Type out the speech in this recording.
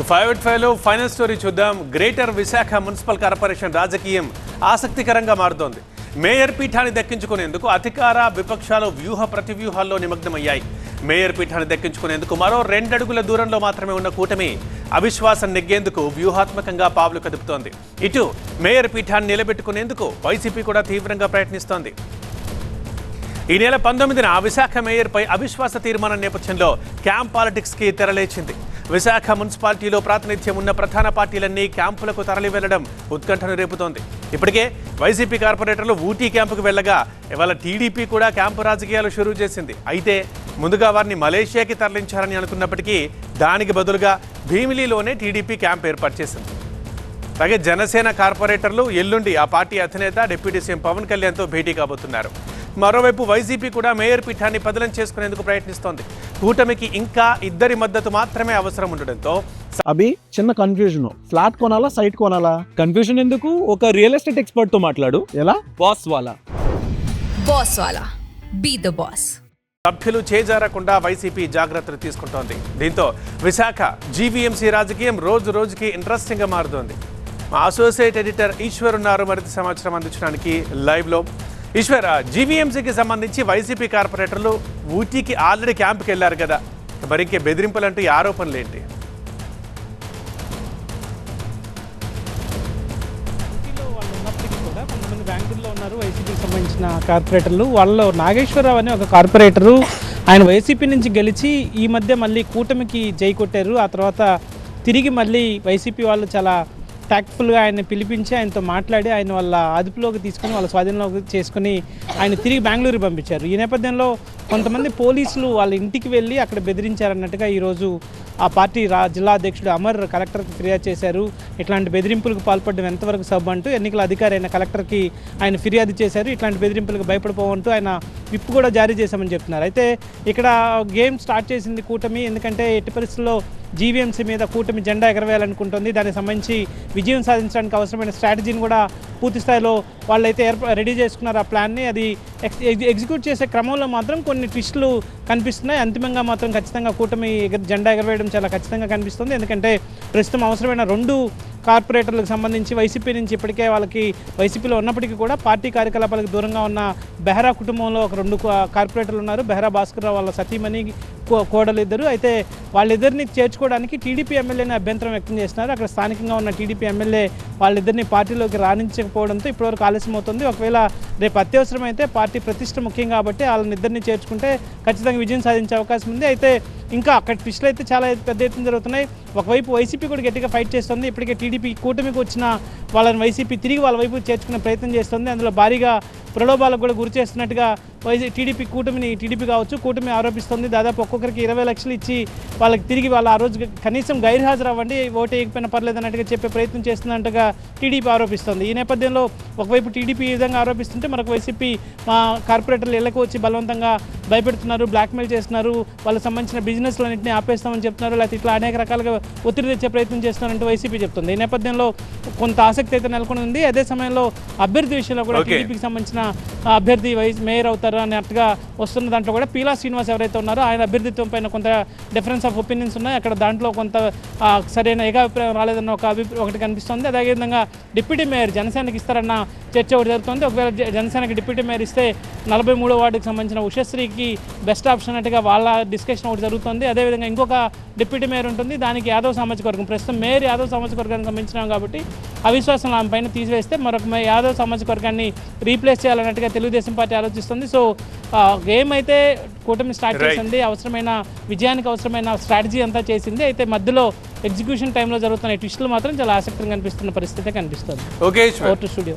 5 final story చూద్దాం. Greater Visakha municipal corporation రాజకీయం ఆసక్తికరంగా మారుతోంది. మేయర్ పీఠాన్ని దక్కించుకునేందుకు అధికార విపక్షాలు వ్యూహ ప్రతివ్యూహాల్లో నిమగ్నమయ్యాయి. మేయర్ పీఠాన్ని దక్కించుకునేందుకు మరో 2 అడుగుల దూరంలో మాత్రమే ఉన్న కూటమి అవిశ్వాసం నెగ్గేందుకు వ్యూహాత్మకంగా పావులు కదుపుతోంది. ఇటు మేయర్ పీఠాన్ని నిలబెట్టుకునేందుకు వైసీపీ కూడా తీవ్రంగా ప్రయత్నిస్తోంది. ఈ నెల 19న విశాఖ మేయర్పై అవిశ్వాస తీర్మానం నేపథ్యంలో క్యాంప్ పాలిటిక్స్కి తెరలేచింది. విశాఖ మున్సిపాలిటీలో ప్రాతినిధ్యం ఉన్న ప్రధాన పార్టీలన్నీ క్యాంపులకు తరలి వెళ్లడం ఉత్కంఠను రేపుతోంది. ఇప్పటికే వైసీపీ కార్పొరేటర్లు ఊటీ క్యాంపుకు వెళ్లగా ఇవాళ టీడీపీ కూడా క్యాంపు రాజకీయాలు షురూ చేసింది. అయితే ముందుగా వారిని మలేషియాకి తరలించారని అనుకున్నప్పటికీ దానికి బదులుగా భీమిలీలోనే టీడీపీ క్యాంప్ ఏర్పాటు చేసింది. అలాగే జనసేన కార్పొరేటర్లు ఎల్లుండి ఆ పార్టీ అధినేత డిప్యూటీ సీఎం పవన్ కళ్యాణ్తో భేటీ కాబోతున్నారు. మరోవైపు వైసీపీ కూడా మేయర్ పీఠాన్ని పదిలం చేసుకునేందుకు ప్రయత్నిస్తోంది. కూటమికి ఇంకా 2 మద్దతు మాత్రమే అవసరం ఉండడంతో అభి చిన్న కన్ఫ్యూజన్, ఫ్లాట్ కొనాలా సైట్ కొనాలా? కన్ఫ్యూజన్ ఎందుకు, ఒక రియల్ ఎస్టేట్ ఎక్స్పర్ట్ తో మాట్లాడు. ఎలా? బాస్ వాలా బీ ద బాస్. సభ్యులు చేజారకుండా వైసీపీ జాగ్రత్తలు తీసుకుంటోంది. దీంతో విశాఖ జీవీఎంసీ రాజకీయం రోజు రోజుకి ఇంట్రెస్టింగ్ గా మారుతోంది. మా అసోసియేట్ ఎడిటర్ ఈశ్వర్ ఉన్నారు మరింత సమాచారం అందించడానికి లైవ్ లో. ఈశ్వర్, జీవీఎంసీకి సంబంధించి వైసీపీ కార్పొరేటర్లు ఊటీకి ఆల్రెడీ క్యాంప్కి వెళ్ళారు కదా, మరి ఇంకే బెదిరింపులు అంటూ ఈ ఆరోపణలు ఏంటి? వాళ్ళు ఉన్నప్పటికీ కూడా కొంతమంది బ్యాంకుల్లో ఉన్నారు వైసీపీకి సంబంధించిన కార్పొరేటర్లు. వాళ్ళు నాగేశ్వరరావు అనే ఒక కార్పొరేటరు, ఆయన వైసీపీ నుంచి గెలిచి ఈ మధ్య మళ్ళీ కూటమికి జై కొట్టారు. ఆ తర్వాత తిరిగి మళ్ళీ వైసీపీ వాళ్ళు చాలా ట్యాక్ట్ఫుల్గా ఆయన పిలిపించి ఆయనతో మాట్లాడి ఆయన వాళ్ళ అదుపులోకి తీసుకొని వాళ్ళ స్వాధీనంలోకి చేసుకుని ఆయన తిరిగి బెంగళూరు పంపించారు. ఈ నేపథ్యంలో కొంతమంది పోలీసులు వాళ్ళ ఇంటికి వెళ్ళి అక్కడ బెదిరించారన్నట్టుగా ఈరోజు ఆ పార్టీ జిల్లా అధ్యక్షుడు అమర్ కలెక్టర్కి ఫిర్యాదు చేశారు. ఇట్లాంటి బెదిరింపులకు పాల్పడడం ఎంతవరకు సబ్ అంటూ ఎన్నికల అధికారి అయిన కలెక్టర్కి ఆయన ఫిర్యాదు చేశారు. ఇట్లాంటి బెదిరింపులకు భయపడిపోవంటూ ఆయన విప్ కూడా జారీ చేశామని చెప్తున్నారు. అయితే ఇక్కడ గేమ్ స్టార్ట్ చేసింది కూటమి. ఎందుకంటే ఎట్టి పరిస్థితుల్లో జీవీఎంసీ మీద కూటమి జెండా ఎగరవేయాలనుకుంటుంది. దానికి సంబంధించి విజయం సాధించడానికి అవసరమైన స్ట్రాటజీని కూడా పూర్తి స్థాయిలో వాళ్ళైతే రెడీ చేసుకున్నారు. ఆ ప్లాన్ని అది ఎగ్జిక్యూట్ చేసే క్రమంలో మాత్రం కొన్ని ట్విస్టులు కనిపిస్తున్నాయి. అంతిమంగా మాత్రం ఖచ్చితంగా కూటమి జెండా ఎగరవేయడం చాలా ఖచ్చితంగా కనిపిస్తుంది. ఎందుకంటే ప్రస్తుతం అవసరమైన 2 కార్పొరేటర్లకు సంబంధించి వైసీపీ నుంచి ఇప్పటికే వాళ్ళకి వైసీపీలో ఉన్నప్పటికీ కూడా పార్టీ కార్యకలాపాలకు దూరంగా ఉన్న బెహ్రా కుటుంబంలో ఒక 2 కార్పొరేటర్లు ఉన్నారు. బెహ్రా భాస్కర్ వాళ్ళ సతీమణి కోడలు ఇద్దరు. అయితే వాళ్ళిద్దరిని చేర్చుకోవడానికి టీడీపీ ఎమ్మెల్యేని అభ్యంతరం వ్యక్తం చేస్తున్నారు. అక్కడ స్థానికంగా ఉన్న టీడీపీ ఎమ్మెల్యే వాళ్ళిద్దరిని పార్టీలోకి రాణించకపోవడంతో ఇప్పటివరకు ఆలస్యం అవుతుంది. ఒకవేళ రేపు అత్యవసరమైతే పార్టీ ప్రతిష్ట ముఖ్యం కాబట్టి వాళ్ళని ఇద్దరిని చేర్చుకుంటే ఖచ్చితంగా విజయం సాధించే అవకాశం ఉంది. అయితే ఇంకా అక్కడ ట్విస్టులు అయితే చాలా పెద్ద ఎత్తున జరుగుతున్నాయి. ఒకవైపు వైసీపీ కూడా గట్టిగా ఫైట్ చేస్తుంది. ఇప్పటికే టీడీపీ కూటమికి వచ్చిన వాళ్ళని వైసీపీ తిరిగి వాళ్ళ వైపు చేర్చుకునే ప్రయత్నం చేస్తుంది. అందులో భారీగా ప్రలోభాలకు కూడా గురి చేస్తున్నట్టుగా టీడీపీ కావచ్చు కూటమి ఆరోపిస్తుంది. దాదాపు ఒక్కొక్కరికి 20 లక్షలు ఇచ్చి వాళ్ళకి తిరిగి వాళ్ళ ఆ రోజు కనీసం గైర్హాజరు అవ్వండి, ఓటు వేయకపోయినా పర్లేదు అన్నట్టుగా చెప్పే ప్రయత్నం చేస్తున్నట్టుగా టీడీపీ ఆరోపిస్తుంది. ఈ నేపథ్యంలో ఒకవైపు టీడీపీ ఈ విధంగా ఆరోపిస్తుంటే మరొక వైసీపీ మా కార్పొరేటర్లు ఇళ్లకు వచ్చి బలవంతంగా భయపెడుతున్నారు, బ్లాక్మెయిల్ చేస్తున్నారు, వాళ్ళకి సంబంధించిన బిజినెస్లన్నింటినీ ఆపేస్తామని చెప్తున్నారు, లేకపోతే ఇట్లా అనేక రకాలుగా ఒత్తిడి తెచ్చే ప్రయత్నం చేస్తున్నారంటూ వైసీపీ చెప్తుంది. ఈ నేపథ్యంలో కొంత ఆసక్తి అయితే నెలకొని ఉంది. అదే సమయంలో అభ్యర్థి విషయంలో కూడా టీడీపీకి సంబంధించిన అభ్యర్థి మేయర్ అవుతారు అన్నట్టుగా వస్తున్న దాంట్లో కూడా పీలా శ్రీనివాస్ ఎవరైతే ఉన్నారో ఆయన అభ్యర్థిత్వం పైన కొంత డిఫరెన్స్ ఆఫ్ ఒపీనియన్స్ ఉన్నాయి. అక్కడ దాంట్లో కొంత సరైన ఏకాభిప్రాయం రాలేదన్న ఒకటి కనిపిస్తుంది. అదేవిధంగా డిప్యూటీ మేయర్ జనసేనకి ఇస్తారన్న చర్చ ఒకటి జరుగుతుంది. ఒకవేళ జనసేనకి డిప్యూటీ మేయర్ ఇస్తే 43వ వార్డుకి సంబంధించిన ఉషశ్రీకి బెస్ట్ ఆప్షన్ అన్నట్టుగా వాళ్ళ డిస్కషన్ ఒకటి జరుగుతుంది. అదేవిధంగా ఇంకొక డిప్యూటీ మేయర్ ఉంటుంది, దానికి యాదవ్ సామాజిక వర్గం, ప్రస్తుతం మేయర్ యాదవ్ సామాజిక వర్గానికి సంబంధించినాం కాబట్టి అవిశ్వాసం ఆమె పైన తీసివేస్తే మరొక యాదవ్ సామాజిక వర్గాన్ని రీప్లేస్ చేయాలన్నట్టుగా తెలుగుదేశం పార్టీ ఆలోచిస్తుంది. సో గేమ్ అయితే కూటమి స్టార్ట్ చేసింది. అవసరమైన విజయానికి అవసరమైన స్ట్రాటజీ అంతా చేసింది. అయితే మధ్యలో ఎగ్జిక్యూషన్ టైంలో జరుగుతున్న ట్విస్టులు మాత్రం చాలా ఆసక్తిగా కనిపిస్తున్న పరిస్థితి కనిపిస్తుంది. Okay, studio.